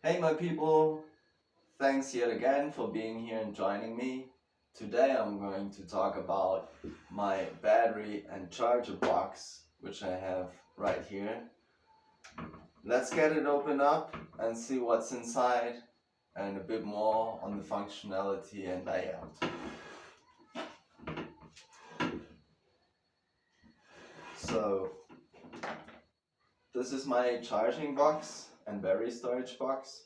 Hey my people, thanks yet again for being here and joining me. Today I'm going to talk about my battery and charger box, which I have right here. Let's get it opened up and see what's inside and a bit more on the functionality and layout. So this is my charging box and battery storage box.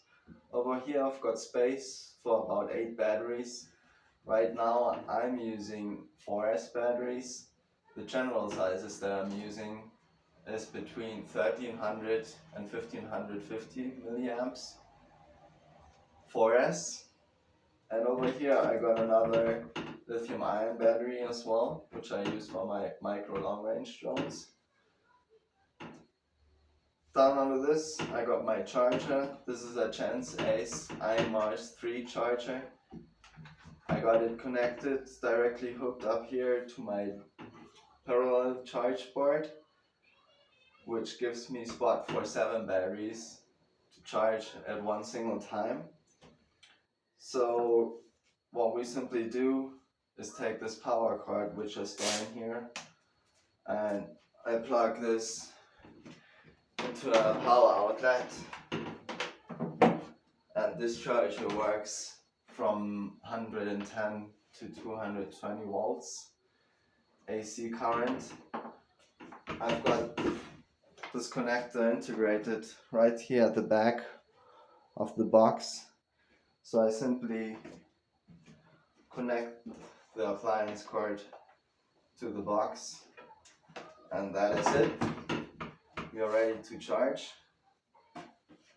Over here I've got space for about 8 batteries. Right now I'm using 4S batteries. The general sizes that I'm using is between 1300 and 1550 milliamps. 4S. And over here I got another lithium-ion battery as well, which I use for my micro long-range drones. Down under this I got my charger. This is a Ace Imars III charger. I got it connected, directly hooked up here to my parallel charge board, which gives me spot for 7 batteries to charge at one single time. So what we simply do is take this power cord, which is down here, and I plug this into a power outlet, and this charger works from 110 to 220 volts AC current. I've got this connector integrated right here at the back of the box, so I simply connect the appliance cord to the box, and that is it. We are ready to charge.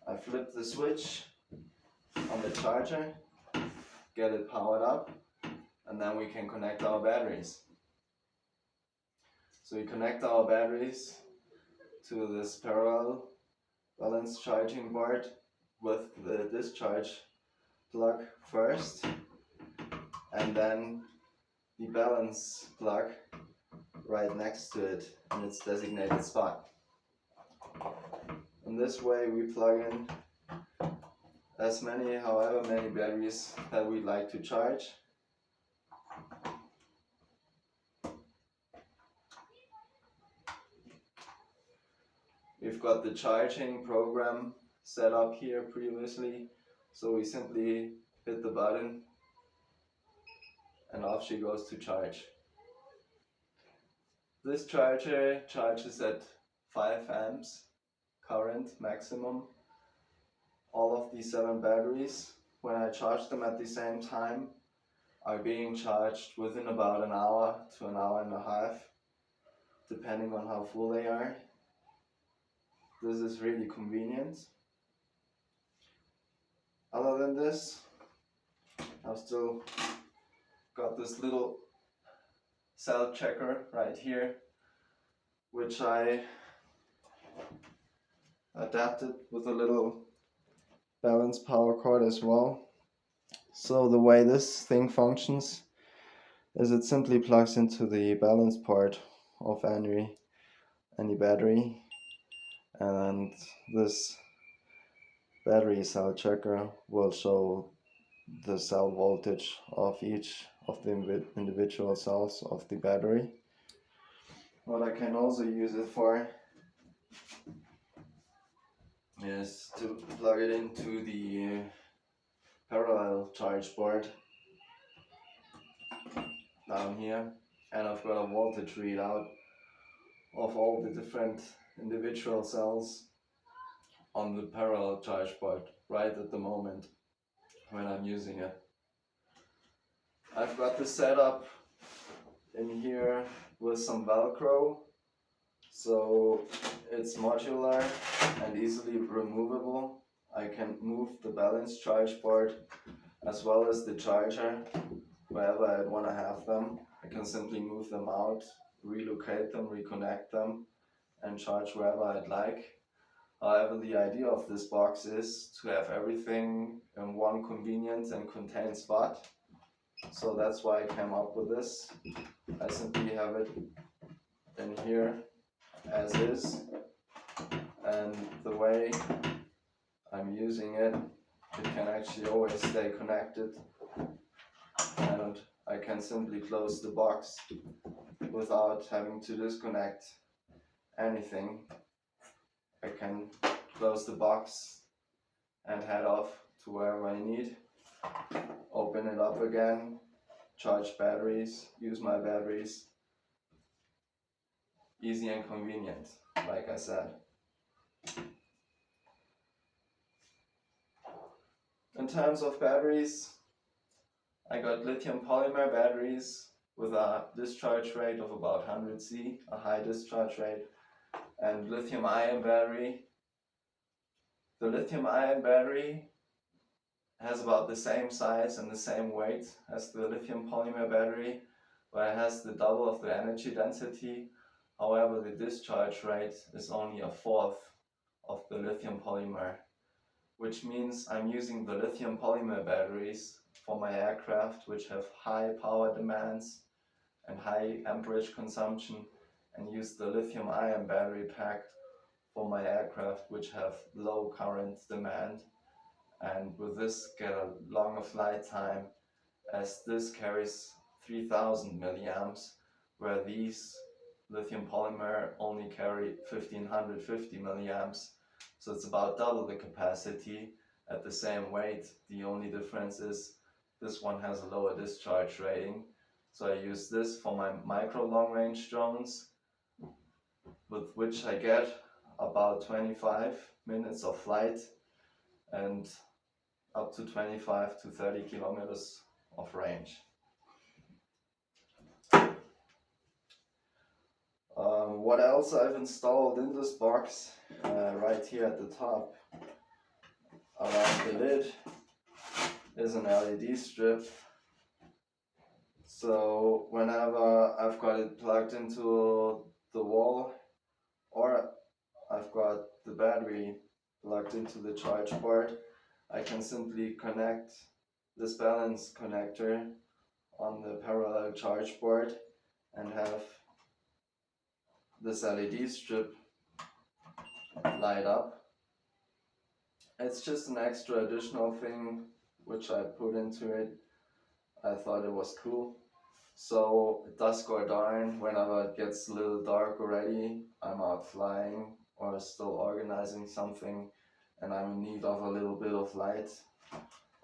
I flip the switch on the charger, get it powered up, and then we can connect our batteries. So we connect our batteries to this parallel balance charging board with the discharge plug first, and then the balance plug right next to it in its designated spot. In this way we plug in however many batteries that we'd like to charge. We've got the charging program set up here previously, so we simply hit the button and off she goes to charge. This charger charges at 5 amps current maximum. All of these 7 batteries, when I charge them at the same time, are being charged within about an hour to an hour and a half, depending on how full they are. This is really convenient. Other than this, I've still got this little cell checker right here, which I adapted with a little balance power cord as well. So the way this thing functions is it simply plugs into the balance part of any battery, and this battery cell checker will show the cell voltage of each of the individual cells of the battery. What I can also use it for is to plug it into the parallel charge board down here, and I've got a voltage readout of all the different individual cells on the parallel charge board right at the moment when I'm using it. I've got the setup in here with some Velcro, so it's modular and easily removable. I can move the balance charge board as well as the charger wherever I want to have them. I can simply move them out, relocate them, reconnect them, and charge wherever I'd like. However, the idea of this box is to have everything in one convenient and contained spot. So that's why I came up with this. I simply have it in here as is, and the way I'm using it, it can actually always stay connected, and I can simply close the box without having to disconnect anything. I can close the box and head off to wherever I need, open it up again, charge batteries, use my batteries. Easy and convenient, like I said. In terms of batteries, I got lithium polymer batteries with a discharge rate of about 100 C, a high discharge rate, and lithium ion battery. The lithium ion battery has about the same size and the same weight as the lithium polymer battery, but it has the double of the energy density. However, the discharge rate is only a fourth of the lithium polymer, which means I'm using the lithium polymer batteries for my aircraft, which have high power demands and high amperage consumption, and use the lithium ion battery pack for my aircraft, which have low current demand, and with this get a longer flight time, as this carries 3000 milliamps, where these lithium polymer only carry 1550 milliamps. So it's about double the capacity at the same weight. The only difference is this one has a lower discharge rating. So I use this for my micro long range drones, with which I get about 25 minutes of flight and up to 25 to 30 kilometers of range. What else I've installed in this box, right here at the top, around the lid, is an LED strip. So whenever I've got it plugged into the wall, or I've got the battery plugged into the charge port, I can simply connect this balance connector on the parallel charge port and have this LED strip light up. It's just an extra additional thing which I put into it. I thought it was cool. So dusk or dawn, whenever it gets a little dark already, I'm out flying or still organizing something and I'm in need of a little bit of light,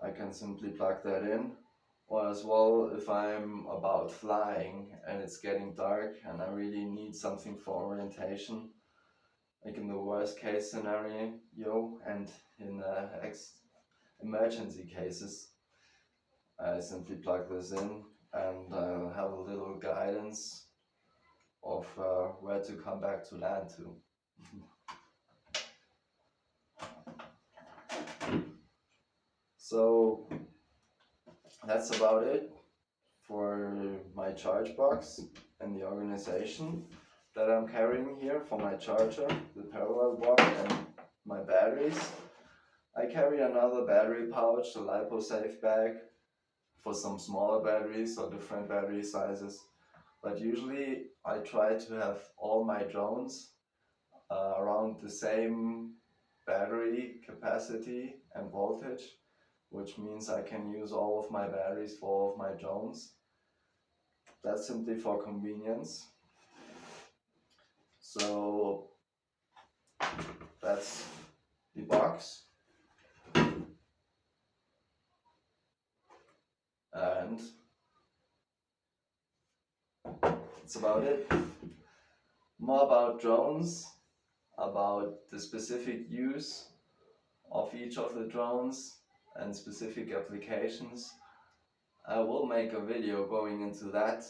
I can simply plug that in. Or as well, if I'm about flying and it's getting dark and I really need something for orientation, like in the worst case scenario, and in emergency cases, I simply plug this in and have a little guidance of where to come back to land to. So that's about it for my ChargeBox and the organization that I'm carrying here for my charger, the parallel box, and my batteries. I carry another battery pouch, the LiPo safe bag, for some smaller batteries or different battery sizes. But usually I try to have all my drones around the same battery capacity and voltage, which means I can use all of my batteries for all of my drones. That's simply for convenience. So that's the box. And that's about it. More about drones, about the specific use of each of the drones and specific applications. I will make a video going into that,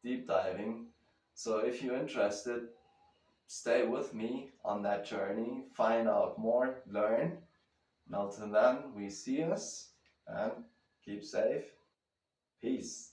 deep diving. So if you're interested, stay with me on that journey, find out more, learn. And until then, we see us and keep safe. Peace.